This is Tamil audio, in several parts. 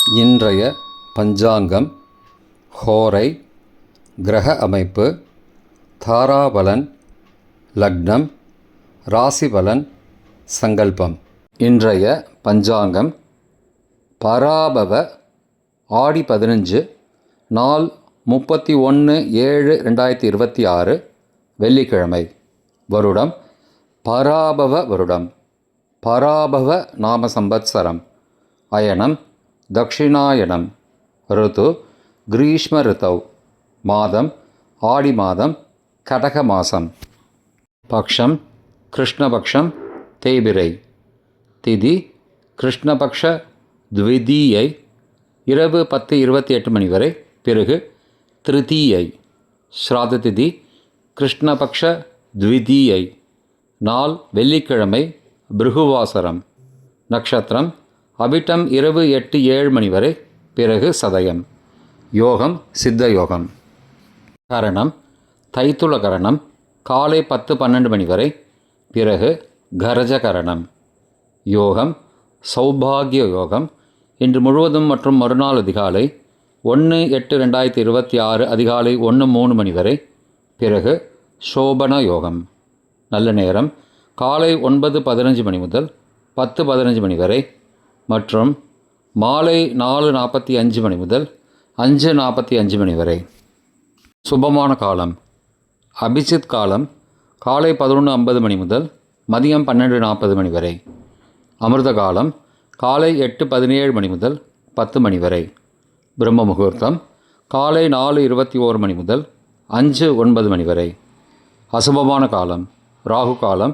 இன்றைய பஞ்சாங்கம், ஹோரை, கிரக அமைப்பு, தாராபலன், லக்னம், ராசிபலன், சங்கல்பம். இன்றைய பஞ்சாங்கம் பராபவ ஆடி 15 நாள் 31/7/2026 வெள்ளிக்கிழமை. வருடம் பராபவ வருடம். பராபவ நாம சம்பத்சரம். அயனம் தக்ஷிணாயனம். ருது கிரீஷ்ம ரிதௌ. மாதம் ஆடி மாதம், கடக மாதம். பக்ஷம் கிருஷ்ணபக்ஷம், தேய்பிரை. திதி கிருஷ்ணபக்ஷ த்விதீயை, இரவு 10:28 வரை. பிறகு திருத்தீயை. ஸ்ராத திதி கிருஷ்ணபக்ஷ த்விதீயை. நாள் வெள்ளிக்கிழமை, பிருகுவாசரம். நட்சத்திரம் அவிட்டம், இரவு 8-7 வரை. பிறகு சதயம். யோகம் சித்த யோகம். கரணம் தைத்துல கரணம், காலை 10-12 வரை. பிறகு கரஜ கரணம். யோகம் சௌபாகிய யோகம். இன்று முழுவதும் மற்றும் மறுநாள் அதிகாலை 1/8/2026 அதிகாலை 1:03 வரை. பிறகு சோபன யோகம். நல்ல நேரம் காலை 9:15 முதல் 10:15 வரை மற்றும் மாலை 4:45 முதல் 5:45 வரை. சுபமான காலம் அபிஜித் காலம் காலை 11:50 முதல் மதியம் 12:40 வரை. அமிர்த காலம் காலை 8:17 முதல் 10 வரை. பிரம்ம முகூர்த்தம் காலை 4:21 முதல் 5:09 வரை. அசுபமான காலம் ராகு காலம்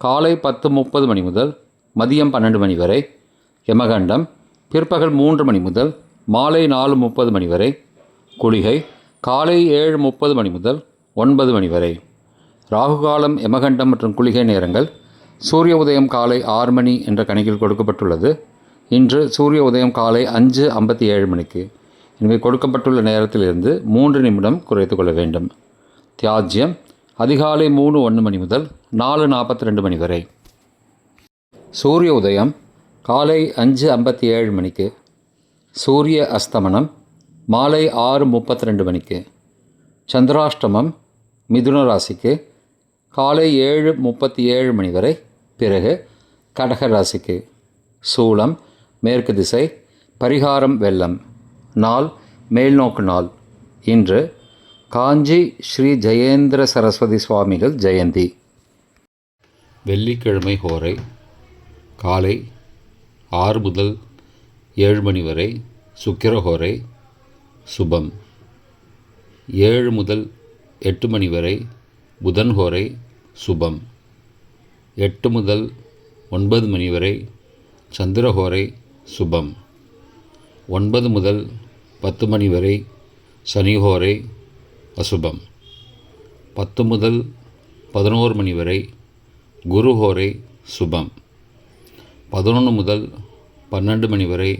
காலை 10:30 முதல் மதியம் 12 வரை. யமகண்டம் பிற்பகல் 3 முதல் மாலை 4:30 வரை. குளிகை காலை 7:30 முதல் 9 வரை. ராகு காலம், யமகண்டம் மற்றும் குளிகை நேரங்கள். சூரிய உதயம் காலை 6 என்ற கணக்கில் கொடுக்கப்பட்டுள்ளது. இன்று சூரிய உதயம் காலை 5:57 எனவே கொடுக்கப்பட்டுள்ள நேரத்திலிருந்து 3 நிமிடம் குறைத்து கொள்ள வேண்டும். தியாஜ்யம் அதிகாலை 3:01 முதல் 4:42 வரை. சூரிய உதயம் காலை 5:57 சூரிய அஸ்தமனம் மாலை 6:32 சந்திராஷ்டமம் மிதுன ராசிக்கு காலை 7:37 வரை. பிறகு கடக ராசிக்கு. சூலம் மேற்கு திசை. பரிகாரம் வெள்ளம். நாள் மேல்நோக்கு நாள். இன்று காஞ்சி ஸ்ரீ ஜெயேந்திர சரஸ்வதி சுவாமிகள் ஜெயந்தி. வெள்ளிக்கிழமை ஹோரை காலை 6 முதல் 7 வரை. சுக்கிரஹோரை சுபம். 7 முதல் 8 வரை. புதன் ஹோரை சுபம். 8 முதல் 9 வரை. சந்திரஹோரை சுபம். 9 முதல் 10 வரை. சனிஹோரை அசுபம். 10 முதல் 11 வரை. குருஹோரை சுபம். 11 முதல் 12 வரை.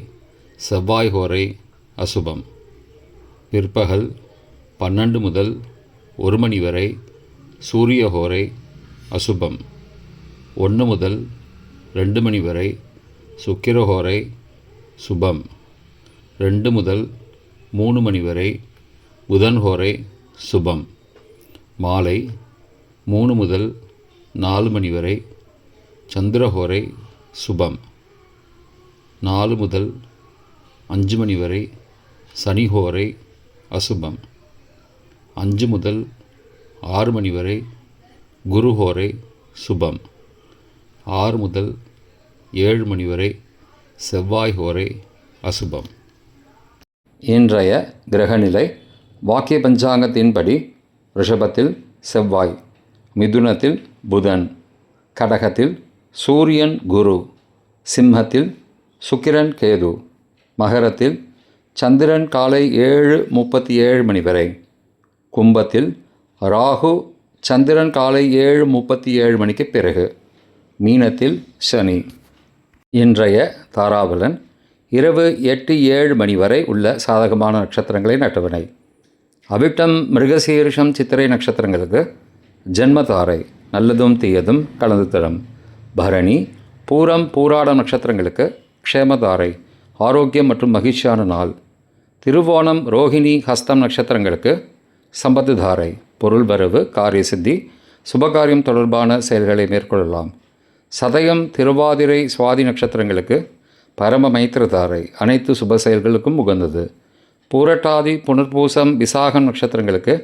செவ்வாய் ஹோரை அசுபம். பிற்பகல் 12 முதல் 1 வரை. சூரிய ஹோரை அசுபம். 1 முதல் 2 வரை. சுக்கிரஹோரை சுபம். 2 முதல் 3 வரை. புதன் ஹோரை சுபம். மாலை 3 முதல் 4 வரை. சந்திரஹோரை சுபம். 4 முதல் 5 வரை. சனிஹோரை அசுபம். 5 முதல் 6 வரை. குருஹோரை சுபம். 6 முதல் 7 வரை. செவ்வாய் ஹோரை அசுபம். இன்றைய கிரகநிலை வாக்கிய பஞ்சாங்கத்தின்படி ரிஷபத்தில் செவ்வாய், மிதுனத்தில் புதன், கடகத்தில் சூரியன் குரு, சிம்மத்தில் சுக்கிரன் கேது, மகரத்தில் சந்திரன் காலை 7:37 வரை, கும்பத்தில் ராகு சந்திரன் காலை 7:37 பிறகு, மீனத்தில் சனி. இன்றைய தாராபலன் இரவு 8-7 வரை உள்ள சாதகமான நட்சத்திரங்களை நட்டவினை. அவிட்டம் மிருகசீரிஷம் சித்திரை நட்சத்திரங்களுக்கு ஜென்மதாரை நல்லதும் தீயதும் கலந்து தரும். பரணி பூரம் பூராடம் நட்சத்திரங்களுக்கு க்ஷேமதாரை ஆரோக்கியம் மற்றும் மகிழ்ச்சியான நாள். திருவோணம், ரோஹிணி, ஹஸ்தம் நட்சத்திரங்களுக்கு சம்பத்து தாரை, பொருள் வரவு, காரிய சித்தி, சுபகாரியம் தொடர்பான செயல்களை மேற்கொள்ளலாம். சதயம், திருவாதிரை, சுவாதி நட்சத்திரங்களுக்கு பரம மைத்திரதாரை, அனைத்து சுப செயல்களுக்கும் உகந்தது. பூரட்டாதி, புனர்பூசம், விசாகம் நட்சத்திரங்களுக்கு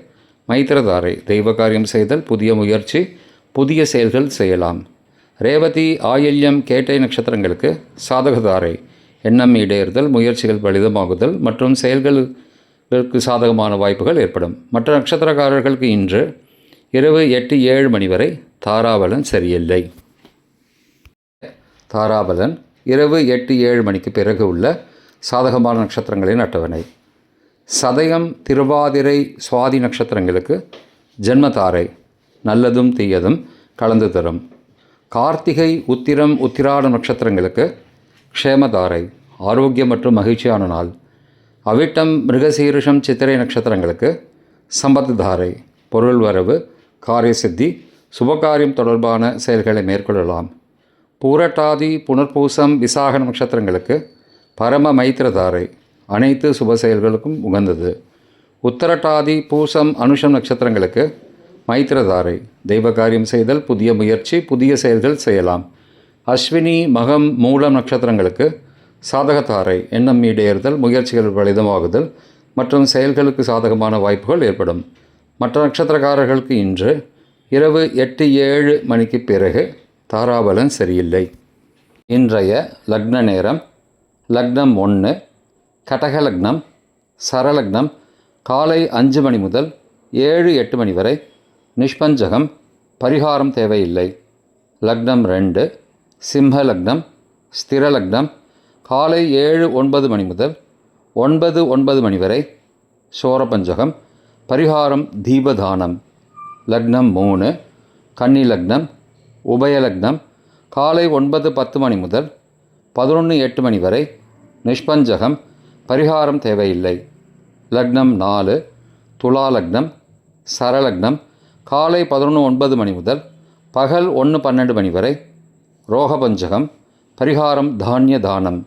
மைத்திரதாரை, தெய்வ காரியம் செய்தல், புதிய முயற்சி, புதிய செயல்கள் செய்யலாம். ரேவதி, ஆயில்யம், கேட்டை நட்சத்திரங்களுக்கு சாதகதாரை, எண்ணம் ஈடேறுதல், முயற்சிகள் பலிதமாகுதல் மற்றும் செயல்களுக்கு சாதகமான வாய்ப்புகள் ஏற்படும். மற்ற நட்சத்திரக்காரர்களுக்கு இன்று இரவு 8-7 மணி வரை தாராபலன் சரியில்லை. தாராபலன் இரவு 8-7 மணிக்கு பிறகு உள்ள சாதகமான நட்சத்திரங்களின் அட்டவணை. சதயம், திருவாதிரை, சுவாதி நட்சத்திரங்களுக்கு ஜென்மதாரை, நல்லதும் தீயதும் கலந்து தரும். கார்த்திகை, உத்திரம், உத்திராட நட்சத்திரங்களுக்கு க்ஷேமதாரை, ஆரோக்கியம் மற்றும் மகிழ்ச்சியான நாள். அவிட்டம், மிருகசீரிஷம், சித்திரை நட்சத்திரங்களுக்கு சம்பத்து தாரை, பொருள் வரவு, காரிய சித்தி, சுபகாரியம் தொடர்பான செயல்களை மேற்கொள்ளலாம். பூரட்டாதி, புனர்பூசம், விசாக நட்சத்திரங்களுக்கு பரம மைத்திரதாரை, அனைத்து சுப செயல்களுக்கும் உகந்தது. உத்தரட்டாதி, பூசம், அனுஷம் நட்சத்திரங்களுக்கு மைத்திரதாரை, தெய்வ காரியம் செய்தல், புதிய முயற்சி, புதிய செயல்கள் செய்யலாம். அஸ்வினி, மகம், மூலம் நட்சத்திரங்களுக்கு சாதகதாரை, எண்ணம் ஈடேறுதல், முயற்சிகள் பலிதமாகுதல் மற்றும் செயல்களுக்கு சாதகமான வாய்ப்புகள் ஏற்படும். மற்ற நட்சத்திரக்காரர்களுக்கு இன்று இரவு 8-7 மணிக்கு பிறகு தாராபலன் சரியில்லை. இன்றைய லக்ன நேரம்: லக்னம் 1, கடக லக்னம், சரலக்னம் காலை 5 மணி முதல் 7-8 மணி வரை, நிஷ்பஞ்சகம், பரிகாரம் தேவையில்லை. லக்னம் 2, சிம்ம லக்னம், ஸ்திர லக்னம் காலை 7-9 மணி முதல் 9-9 மணி வரை, சோரபஞ்சகம், பரிகாரம் தீபதானம். லக்னம் 3, கன்னி லக்னம், உபயலக்னம் காலை 9-10 மணி முதல் 11-8 மணி வரை, நிஷ்பஞ்சகம், பரிகாரம் தேவையில்லை. லக்னம் 4, துலா லக்னம், சரலக்னம் காலை 11-9 மணி முதல் பகல் 1-12 மணி வரை, ரோகபஞ்சகம், பரிகாரம் தானிய தானம்.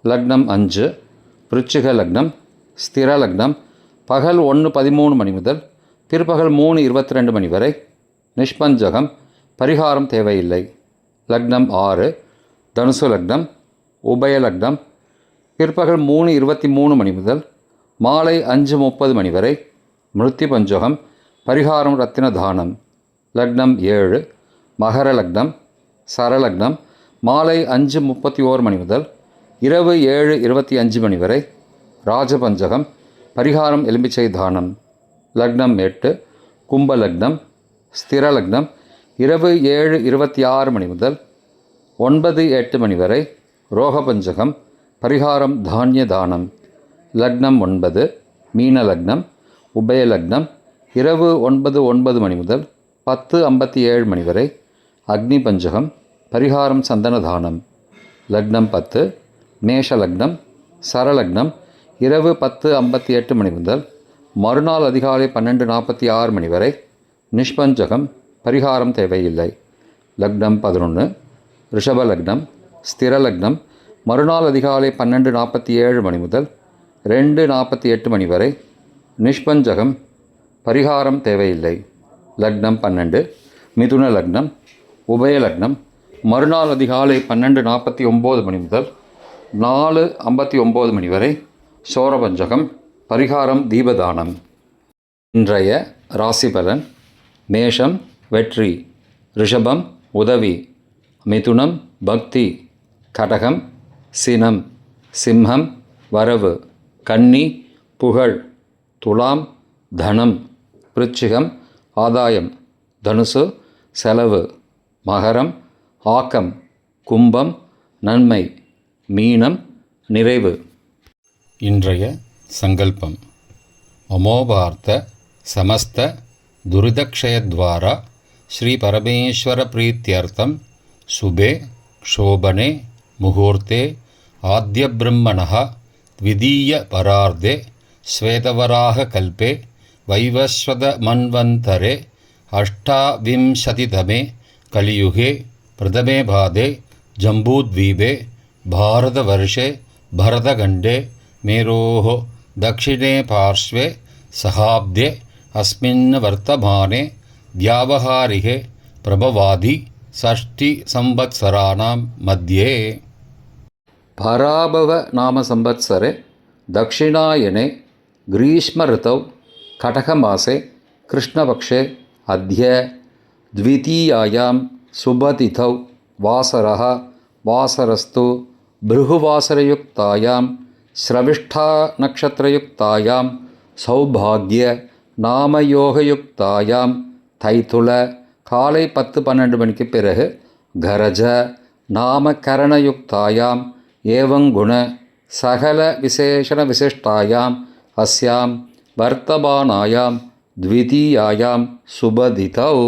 லக்னம் 5, விருச்சிக லக்னம், ஸ்திர லக்னம் பகல் 1-13 மணி முதல் பிற்பகல் 3-22 மணி வரை, நிஷ்பஞ்சகம், பரிகாரம் தேவையில்லை. லக்னம் 6, தனுசு லக்னம், உபயலக்னம் பிற்பகல் 3-23 மணி முதல் மாலை 5-30 மணி வரை, மிருத்தி பஞ்சகம், பரிகாரம் ரத்தின தானம். லக்னம் 7, மகர லக்னம், சரலக்னம் மாலை 5-31 மணி முதல் இரவு 7-25 மணி வரை, ராஜபஞ்சகம், பரிகாரம் எலும்பிச்சை தானம். லக்னம் 8, கும்ப லக்னம், ஸ்திர லக்னம் இரவு 7-26 மணி முதல் 9-8 மணி வரை, ரோகபஞ்சகம், பரிகாரம் தானிய தானம். லக்னம் 9, மீன லக்னம், உபயலக்னம் இரவு 9-9 மணி முதல் 10-57 மணி வரை, அக்னி பஞ்சகம், பரிகாரம் சந்தன தானம். லக்னம் 10, மேஷ லக்னம், சரலக்னம் இரவு 10-58 மணி முதல் மறுநாள் அதிகாலை 12-46 மணி வரை, நிஷ்பஞ்சகம், பரிகாரம் தேவையில்லை. லக்னம் 11, ரிஷப லக்னம், ஸ்திர லக்னம் மறுநாள் அதிகாலை 12-47 மணி முதல் 2-48 மணி வரை, நிஷ்பஞ்சகம், பரிகாரம் தேவையில்லை. லக்னம் 12, மிதுன லக்னம், உபயலக்னம் மறுநாள் அதிகாலை 12-49 மணி முதல் 4-59 மணி வரை, சோரபஞ்சகம், பரிகாரம் தீபதானம். இன்றைய ராசி பலன்: மேஷம் வெற்றி, ரிஷபம் உதவி, மிதுனம் பக்தி, கடகம் சினம், சிம்மம் வரவு, கன்னி புகழ், துலாம் தனம், விருச்சிகம் ஆதாயம், தனுசு செலவு, மகரம் ஆக்கம், கும்பம் நன்மை, மீனம் நிறைவு. இன்றைய சங்கல்பம்: அமோபார்த்த சமஸ்த துரிதக்ஷயத்வாரா ஸ்ரீ பரமேஸ்வர பிரீத்யர்த்தம் சுபே க்ஷோபனே முகூர்த்தே ஆத்ய பிரம்மணः த்விதீய பரார்த்தே ஸ்வேதவராக கல்பே வைவஸ்வத மன்வந்தரே அஷ்டாவிம்சதிதமே கலியுகே பிரதமே பாதே ஜம்பூத்வீபே பாரதவர்ஷே भरतखण्डे मेरोः दक्षिणे पार्श्वे सहाब्दे अस्मिन् वर्तमाने व्यावहारिके प्रभवादि षष्टिसंवत्सराणां मध्ये पराभव नाम संवत्सरे दक्षिणायने ग्रीष्मऋतौ कटकमासे कृष्णपक्षे अद्य द्वितीयायां शुभतिथौ वासरः वासरस्तु भृगुवासरयुक्तायां श्रविष्ठा सौभाग्य नामयोगयुक्तायां தைத்துள காலை 10-12 மணிக்கு பிறகு கரஜ நாமகரணயுக்தாயாம் ஏவங்குண சகல விசேஷண விசிஷ்டாயாம் அஸ்யாம் வர்த்தமானாயாம் த்விதீயாயாம் சுபதிதௌ